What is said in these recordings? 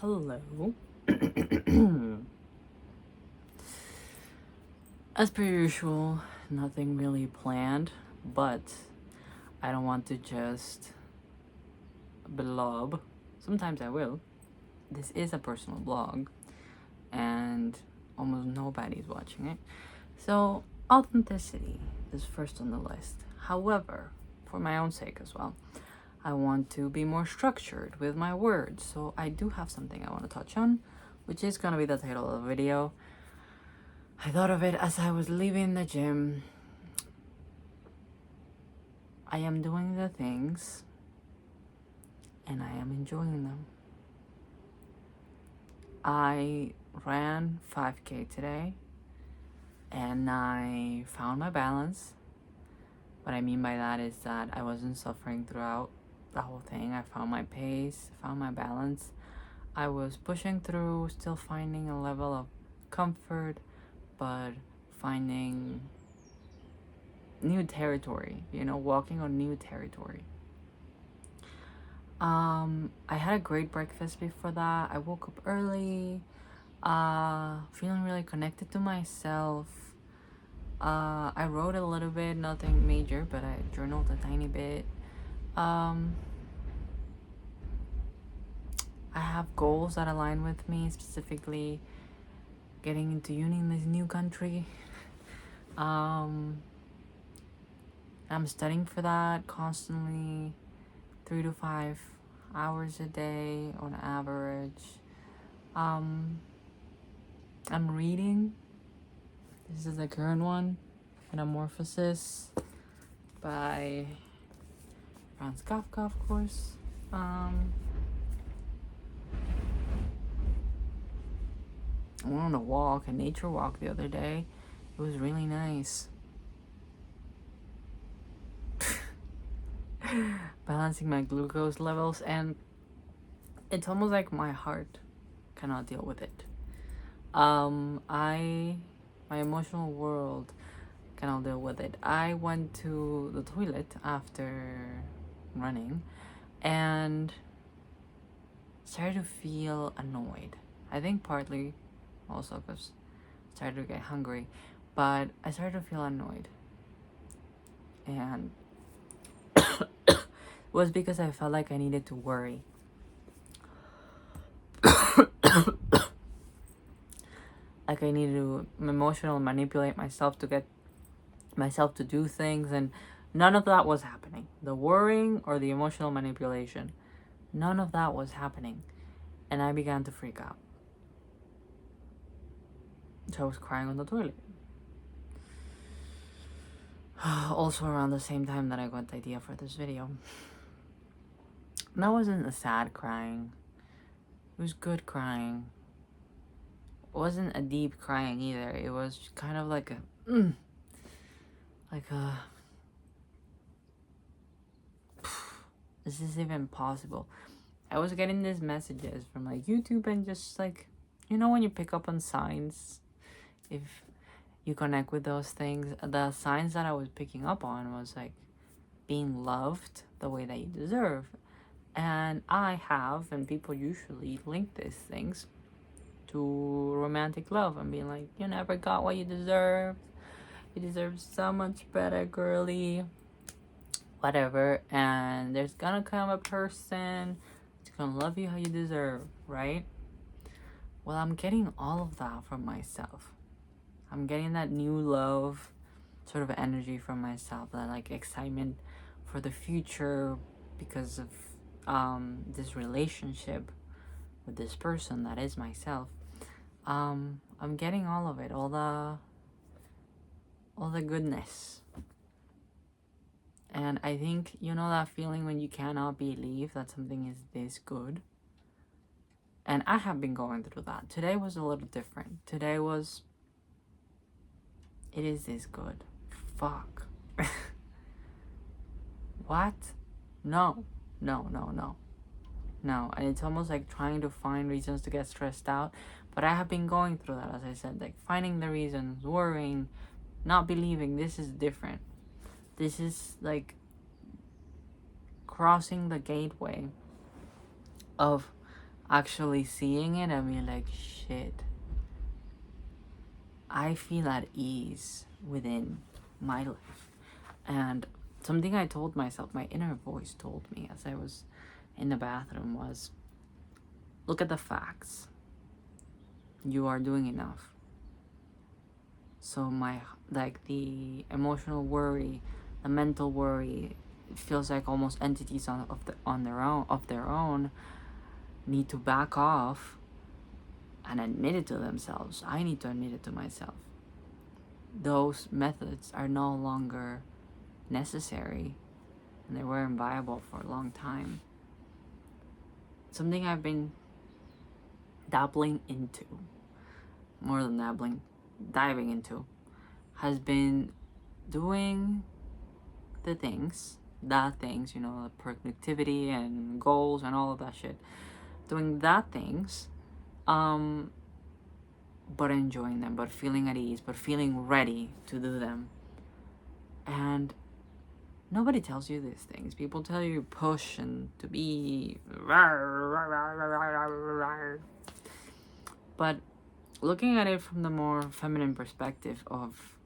Hello. As per usual, nothing really planned, but I don't want to just blob. Sometimes I will. This is a personal blog, and almost nobody's watching it. So, authenticity is first on the list. However, for my own sake as well, I want to be more structured with my words. So, I do have something I want to touch on, which is going to be the title of the video. I thought of it as I was leaving the gym. I am doing the things and I am enjoying them. I ran 5K today and I found my balance. What I mean by that is that I wasn't suffering throughout the whole thing. I found my pace, found my balance. I was pushing through, still finding a level of comfort, but finding new territory, walking on new territory. I had a great breakfast before that. I woke up early, feeling really connected to myself. I wrote a little bit, nothing major, but I journaled a tiny bit. I have goals that align with me, specifically getting into uni in this new country. I'm studying for that constantly, 3 to 5 hours a day on average. I'm reading. This is the current one, Metamorphosis by Franz Kafka, of course. I went on a nature walk the other day. It was really nice. Balancing my glucose levels, and it's almost like my heart cannot deal with it. My emotional world cannot deal with it. I went to the toilet after running and started to feel annoyed. I think partly also because I started to get hungry, but I started to feel annoyed. And it was because I felt like I needed to worry. Like I needed to emotionally manipulate myself to get myself to do things, and none of that was happening. The worrying or the emotional manipulation, none of that was happening. And I began to freak out. So I was crying on the toilet. Also around the same time that I got the idea for this video. And that wasn't a sad crying. It was good crying. It wasn't a deep crying either. It was kind of like a is this even possible? I was getting these messages from like YouTube and just like, when you pick up on signs, if you connect with those things, the signs that I was picking up on was like being loved the way that you deserve. And I have, and people usually link these things to romantic love and being like, you never got what you deserved. You deserve so much better, girly. Whatever. And there's gonna come a person that's gonna love you how you deserve, right? Well, I'm getting all of that from myself. I'm getting that new love sort of energy from myself, that like excitement for the future because of this relationship with this person that is myself. I'm getting all of it, all the goodness. And I think, that feeling when you cannot believe that something is this good. And I have been going through that. Today was a little different. Today was, it is this good. Fuck. What? No. No. And it's almost like trying to find reasons to get stressed out. But I have been going through that, as I said, like finding the reasons, worrying, not believing. This is different. This is like crossing the gateway of actually seeing it and being like, shit, I feel at ease within my life. And something I told myself, my inner voice told me as I was in the bathroom was, look at the facts. You are doing enough. So the emotional worry, the mental worry, it feels like almost entities on their own need to back off and admit it to themselves. I need to admit it to myself. Those methods are no longer necessary, and they weren't viable for a long time. Something I've been dabbling into, more than dabbling, diving into, has been doing the things, productivity and goals and all of that shit. Doing that things, but enjoying them, but feeling at ease, but feeling ready to do them. And nobody tells you these things. People tell you push and to be. But looking at it from the more feminine perspective of,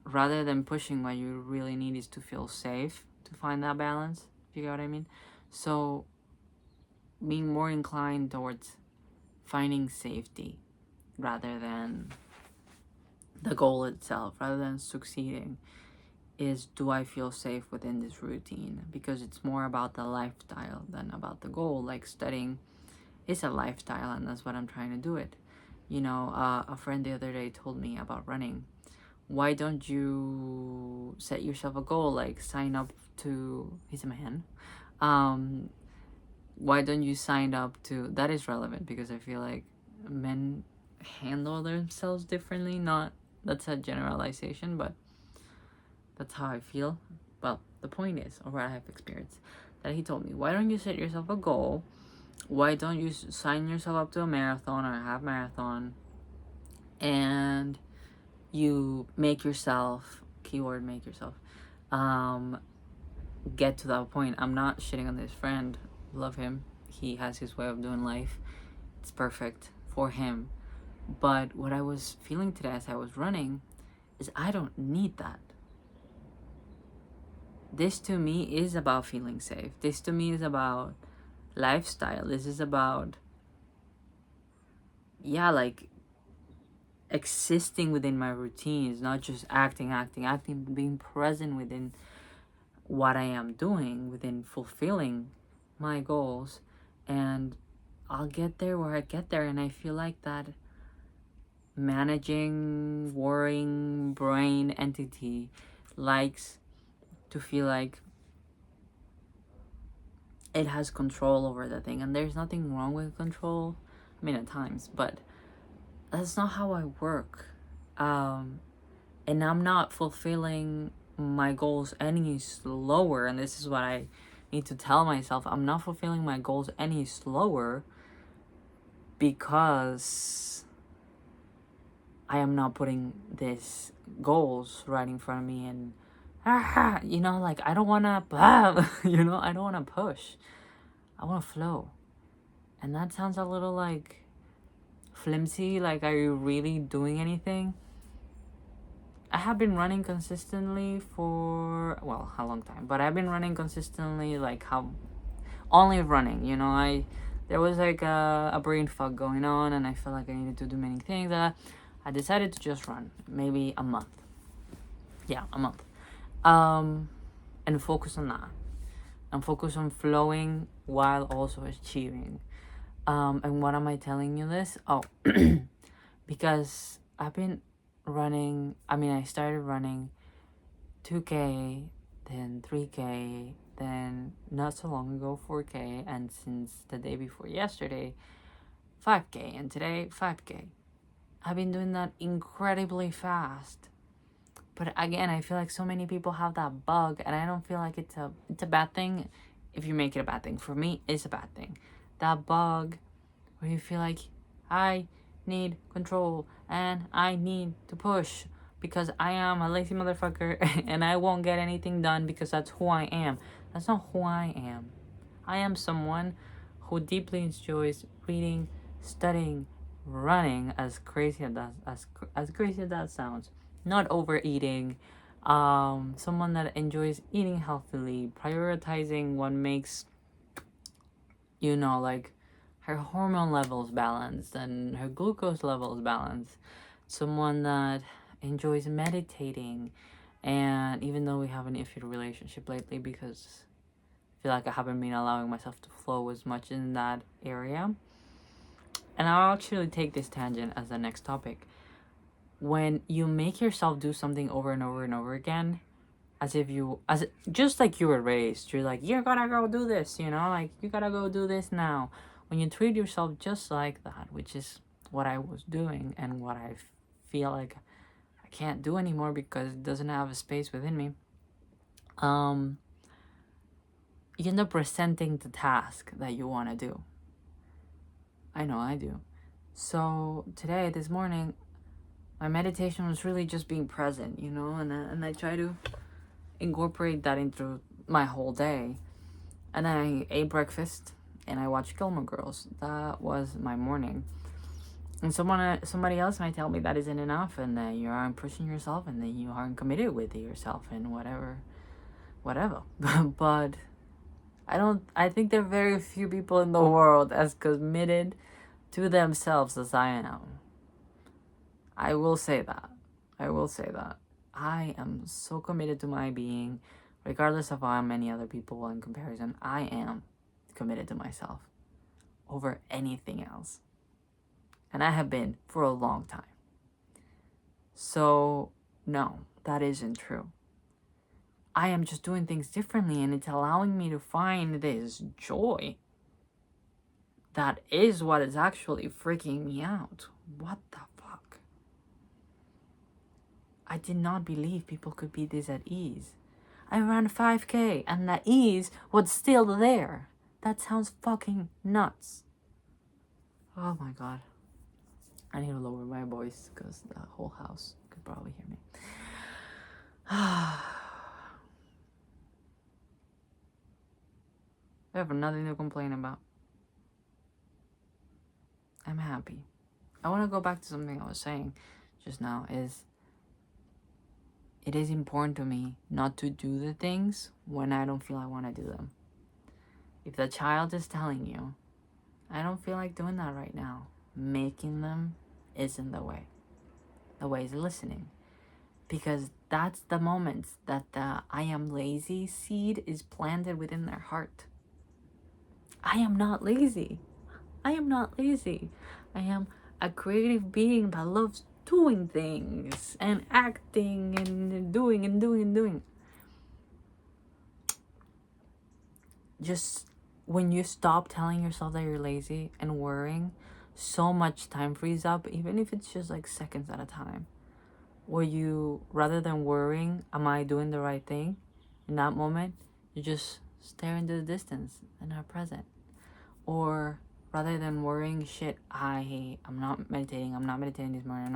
rather than pushing, what you really need is to feel safe to find that balance. If you get what I mean? So being more inclined towards finding safety rather than the goal itself, rather than succeeding, is, do I feel safe within this routine? Because it's more about the lifestyle than about the goal. Like studying is a lifestyle, and that's what I'm trying to do it. A friend the other day told me about running. Why don't you set yourself a goal, like sign up to, he's a man, why don't you sign up to, that is relevant because I feel like men handle themselves differently. Not, that's a generalization, but that's how I feel. Well, the point is, or what I have experienced, that he told me, why don't you set yourself a goal? Why don't you sign yourself up to a marathon or a half marathon, and you make yourself, keyword make yourself, get to that point. I'm not shitting on this friend. Love him. He has his way of doing life. It's perfect for him. But what I was feeling today as I was running is, I don't need that. This to me is about feeling safe. This to me is about lifestyle. This is about, like existing within my routines, not just acting, being present within what I am doing, within fulfilling my goals. And I'll get there where I get there. And I feel like that managing, worrying brain entity likes to feel like it has control over the thing. And there's nothing wrong with control. I mean, at times, but that's not how I work. And I'm not fulfilling my goals any slower. And this is what I need to tell myself. I'm not fulfilling my goals any slower because I am not putting these goals right in front of me and like I don't want to I don't want to push. I want to flow. And that sounds a little like flimsy, like, are you really doing anything? I have been running consistently for, well, a long time, but I've been running consistently, like, only running, there was like a brain fog going on, and I felt like I needed to do many things. I decided to just run, maybe a month. Yeah, a month. And focus on that. And focus on flowing while also achieving. And what am I telling you this? Oh, because I've been running, I started running 2K, then 3K, then not so long ago 4K, and since the day before yesterday 5K, and today 5K. I've been doing that incredibly fast. But again, I feel like so many people have that bug, and I don't feel like it's a bad thing if you make it a bad thing. For me, it's a bad thing. That bug where you feel like, I need control and I need to push because I am a lazy motherfucker and I won't get anything done because that's who I am. That's not who I am. I am someone who deeply enjoys reading, studying, running, as crazy as that sounds, not overeating, someone that enjoys eating healthily, prioritizing what makes, like her hormone levels balanced and her glucose levels balanced, someone that enjoys meditating. And even though we have an iffy relationship lately, because I feel like I haven't been allowing myself to flow as much in that area, and I'll actually take this tangent as the next topic. When you make yourself do something over and over and over again, just like you were raised, you're like, you gotta go do this, like, you gotta go do this now. When you treat yourself just like that, which is what I was doing and what I feel like I can't do anymore because it doesn't have a space within me, you end up resenting the task that you want to do. I know I do. So this morning, my meditation was really just being present, and I try to incorporate that into my whole day. And then I ate breakfast and I watched Gilmore Girls. That was my morning. And somebody else might tell me that isn't enough, and that you aren't pushing yourself, and that you aren't committed with yourself, and whatever. But I think there are very few people in the world as committed to themselves as I am. I will say that. I am so committed to my being, regardless of how many other people in comparison. I am committed to myself over anything else. And I have been for a long time. So, no, that isn't true. I am just doing things differently, and it's allowing me to find this joy. That is what is actually freaking me out. What the fuck? I did not believe people could be this at ease. I ran 5K and the ease was still there. That sounds fucking nuts. Oh my god. I need to lower my voice because the whole house could probably hear me. I have nothing to complain about. I'm happy. I want to go back to something I was saying just now, is it is important to me not to do the things when I don't feel I want to do them. If the child is telling you, I don't feel like doing that right now, making them isn't the way. The way is listening. Because that's the moment that the I am lazy seed is planted within their heart. I am not lazy. I am a creative being that loves doing things and acting and doing. Just when you stop telling yourself that you're lazy and worrying, so much time frees up, even if it's just like seconds at a time, where you, rather than worrying, am I doing the right thing? In that moment, you just stare into the distance and are present. Or rather than worrying, shit, I'm not meditating this morning,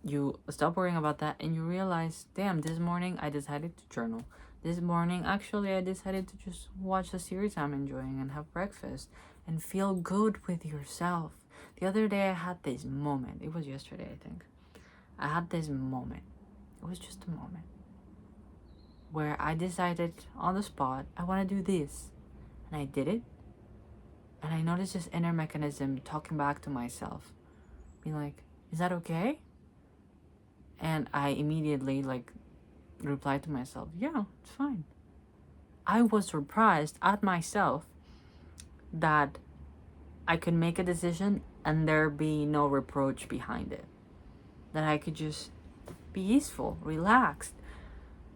you stop worrying about that and you realize, damn, this morning I decided to journal. This morning, actually, I decided to just watch a series I'm enjoying and have breakfast and feel good with yourself. The other day I had this moment. It was yesterday, I think. I had this moment. It was just a moment where I decided on the spot, I want to do this. And I did it. And I noticed this inner mechanism talking back to myself, being like, is that okay? And I immediately replied to myself, yeah, it's fine. I was surprised at myself that I could make a decision and there be no reproach behind it. That I could just be easeful, relaxed.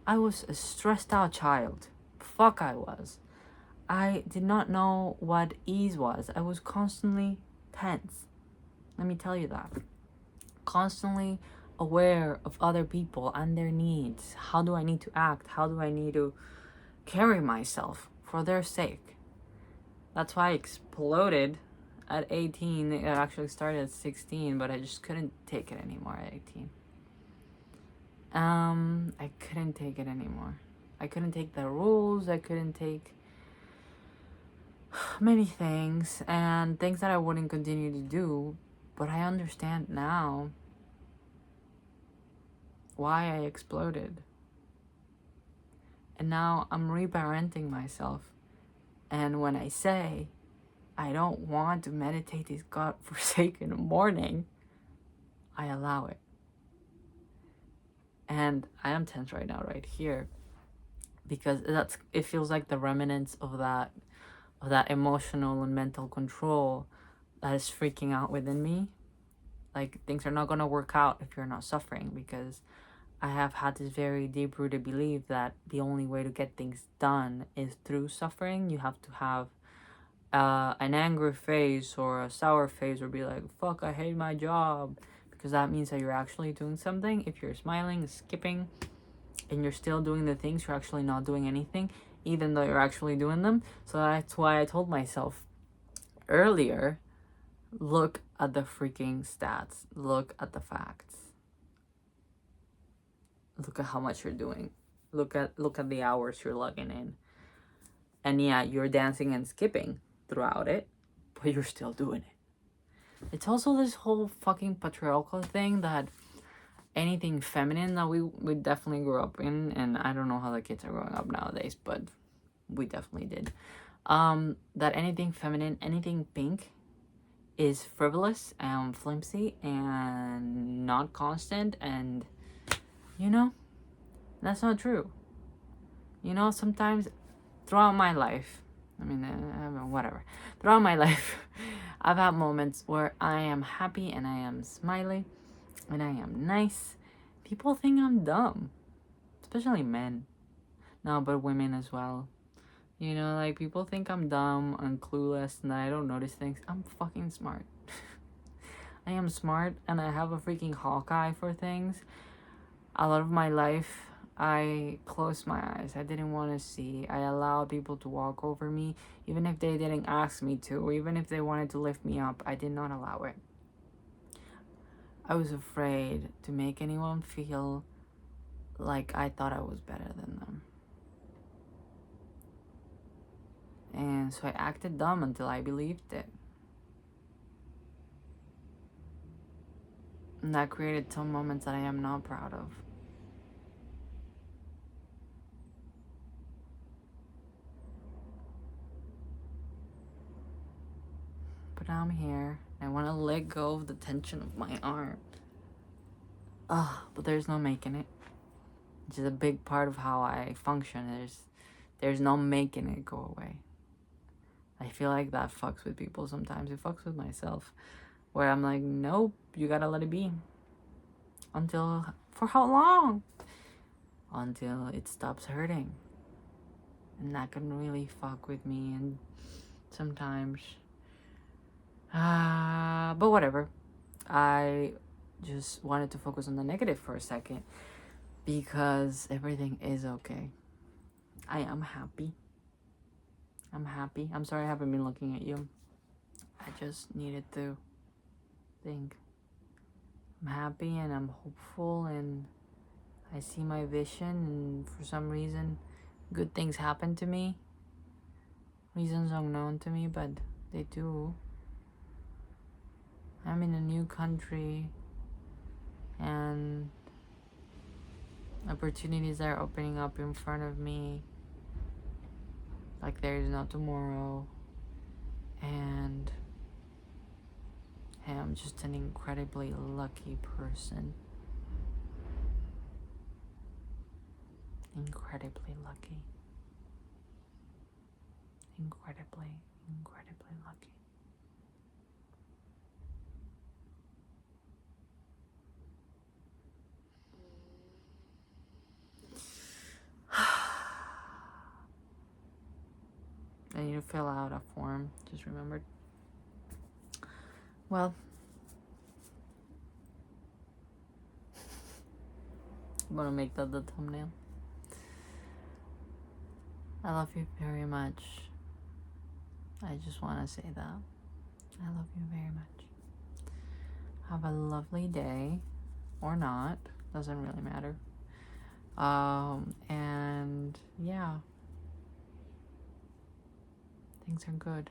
I was a stressed out child. Fuck, I was. I did not know what ease was. I was constantly tense. Let me tell you that. Constantly aware of other people and their needs. How do I need to act? How do I need to carry myself for their sake? That's why I exploded at 18. It actually started at 16, but I just couldn't take it anymore at 18. I couldn't take it anymore. I couldn't take the rules. I couldn't take many things and things that I wouldn't continue to do, but I understand now why I exploded. And now I'm reparenting myself. And when I say I don't want to meditate this godforsaken morning, I allow it. And I am tense right now, right here, because it feels like the remnants of that emotional and mental control that is freaking out within me. Like, things are not gonna work out if you're not suffering, because I have had this very deep-rooted belief that the only way to get things done is through suffering. You have to have an angry face or a sour face, or be like, fuck, I hate my job, because that means that you're actually doing something. If you're smiling, skipping, and you're still doing the things, you're actually not doing anything, even though you're actually doing them. So that's why I told myself earlier, look at the freaking stats, look at the facts, look at how much you're doing, look at the hours you're logging in. And yeah, you're dancing and skipping throughout it, but you're still doing it. It's also this whole fucking patriarchal thing that anything feminine that we definitely grew up in, and I don't know how the kids are growing up nowadays, but we definitely did. That anything feminine, anything pink is frivolous and flimsy and not constant, and you know, that's not true. You know, sometimes throughout my life, whatever. Throughout my life, I've had moments where I am happy and I am smiley and I am nice. People think I'm dumb, especially men. No, but women as well. You know, like, people think I'm dumb and clueless and that I don't notice things. I'm fucking smart. I am smart and I have a freaking hawkeye for things. A lot of my life, I closed my eyes. I didn't want to see. I allowed people to walk over me, even if they didn't ask me to, or even if they wanted to lift me up. I did not allow it. I was afraid to make anyone feel like I thought I was better than them. And so I acted dumb until I believed it. And that created some moments that I am not proud of. But now I'm here. I want to let go of the tension of my arm. But there's no making it. Which is a big part of how I function. There's no making it go away. I feel like that fucks with people sometimes. It fucks with myself. Where I'm like, nope, you gotta let it be. For how long? Until it stops hurting. And that can really fuck with me. And sometimes, but whatever. I just wanted to focus on the negative for a second, because everything is okay. I am happy. I'm sorry I haven't been looking at you. I just needed to think. I'm happy and I'm hopeful and I see my vision, and for some reason good things happen to me. Reasons unknown to me, but they do. I'm in a new country and opportunities are opening up in front of me like there is no tomorrow. And I'm just an incredibly lucky person. Incredibly lucky. Incredibly lucky. I need to fill out a form, just remembered. Well, I'm gonna make that the thumbnail. I love you very much. I just want to say that. I love you very much. Have a lovely day, or not. Doesn't really matter. And yeah. things are good.